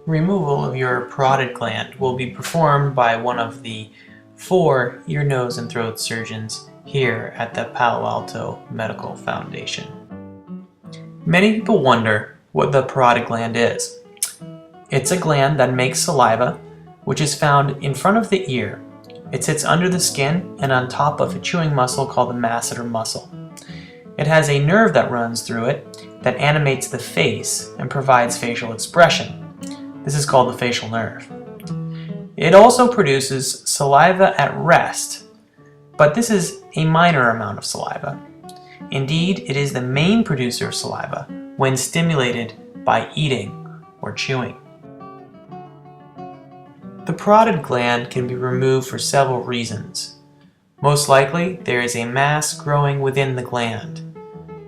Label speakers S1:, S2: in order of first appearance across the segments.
S1: Removal of your parotid gland will be performed by one of the 4 ear, nose, and throat surgeons here at the Palo Alto Medical Foundation. Many people wonder what the parotid gland is. It's a gland that makes saliva, which is found in front of the ear. It sits under the skin and on top of a chewing muscle called the masseter muscle. It has a nerve that runs through it that animates the face and provides facial expression. This is called the facial nerve. It also produces saliva at rest, but this is a minor amount of saliva. Indeed, it is the main producer of saliva when stimulated by eating or chewing. The parotid gland can be removed for several reasons. Most likely, there is a mass growing within the gland.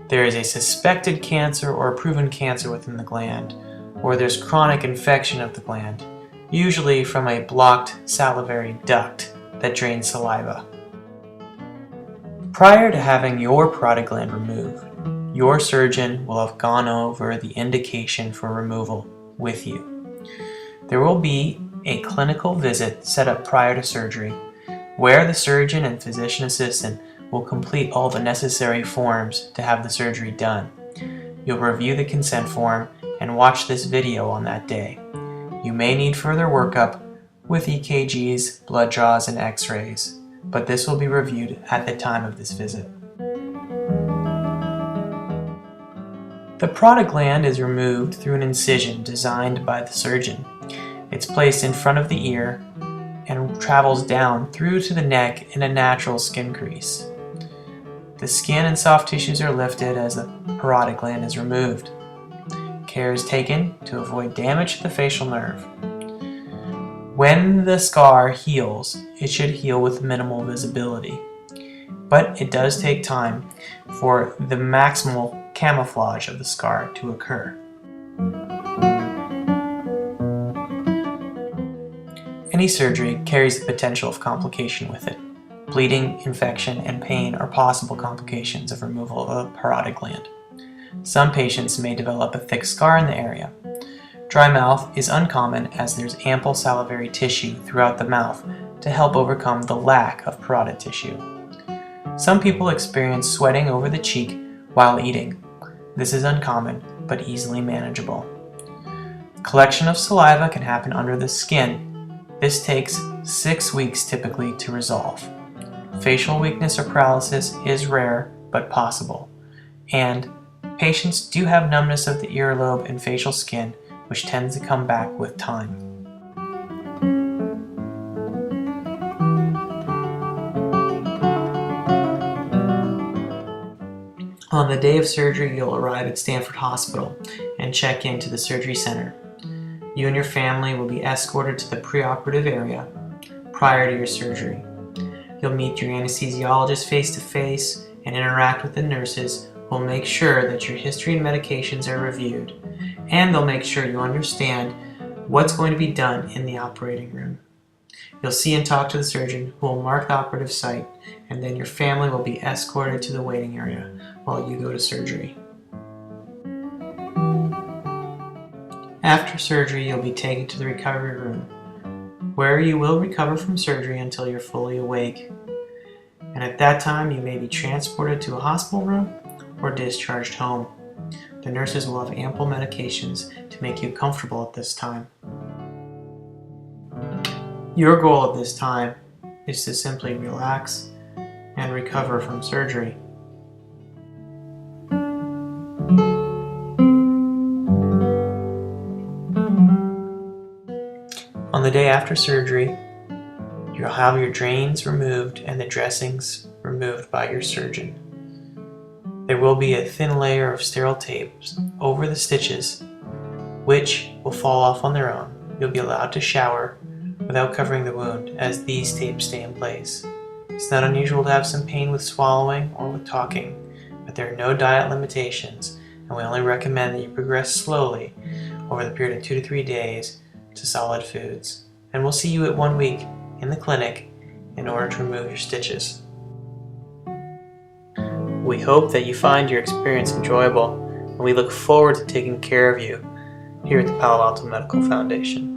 S1: There is a suspected cancer or a proven cancer within the gland, or there's chronic infection of the gland, usually from a blocked salivary duct that drains saliva. Prior to having your parotid gland removed, your surgeon will have gone over the indication for removal with you. There will be a clinical visit set up prior to surgery, where the surgeon and physician assistant will complete all the necessary forms to have the surgery done. You'll review the consent form and watch this video on that day. You may need further workup with EKGs, blood draws, and x-rays, but this will be reviewed at the time of this visit. The parotid gland is removed through an incision designed by the surgeon. It's placed in front of the ear and travels down through to the neck in a natural skin crease. The skin and soft tissues are lifted as the parotid gland is removed. Care is taken to avoid damage to the facial nerve. When the scar heals, it should heal with minimal visibility, but it does take time for the maximal camouflage of the scar to occur. Any surgery carries the potential of complication with it. Bleeding, infection, and pain are possible complications of removal of a parotid gland. Some patients may develop a thick scar in the area. Dry mouth is uncommon as there's ample salivary tissue throughout the mouth to help overcome the lack of parotid tissue. Some people experience sweating over the cheek while eating. This is uncommon, but easily manageable. Collection of saliva can happen under the skin. This takes 6 weeks typically to resolve. Facial weakness or paralysis is rare, but possible. And patients do have numbness of the earlobe and facial skin, which tends to come back with time. On the day of surgery, you'll arrive at Stanford Hospital and check into the surgery center. You and your family will be escorted to the preoperative area prior to your surgery. You'll meet your anesthesiologist face-to-face and interact with the nurses who will make sure that your history and medications are reviewed, and they'll make sure you understand what's going to be done in the operating room. You'll see and talk to the surgeon who will mark the operative site, and then your family will be escorted to the waiting area while you go to surgery. After surgery, you'll be taken to the recovery room, where you will recover from surgery until you're fully awake. And at that time, you may be transported to a hospital room or discharged home. The nurses will have ample medications to make you comfortable at this time. Your goal at this time is to simply relax and recover from surgery. On the day after surgery, you'll have your drains removed and the dressings removed by your surgeon. There will be a thin layer of sterile tapes over the stitches, which will fall off on their own. You'll be allowed to shower without covering the wound, as these tapes stay in place. It's not unusual to have some pain with swallowing or with talking, but there are no diet limitations, and we only recommend that you progress slowly over the period of 2 to 3 days to solid foods. And we'll see you at 1 week in the clinic in order to remove your stitches. We hope that you find your experience enjoyable, and we look forward to taking care of you here at the Palo Alto Medical Foundation.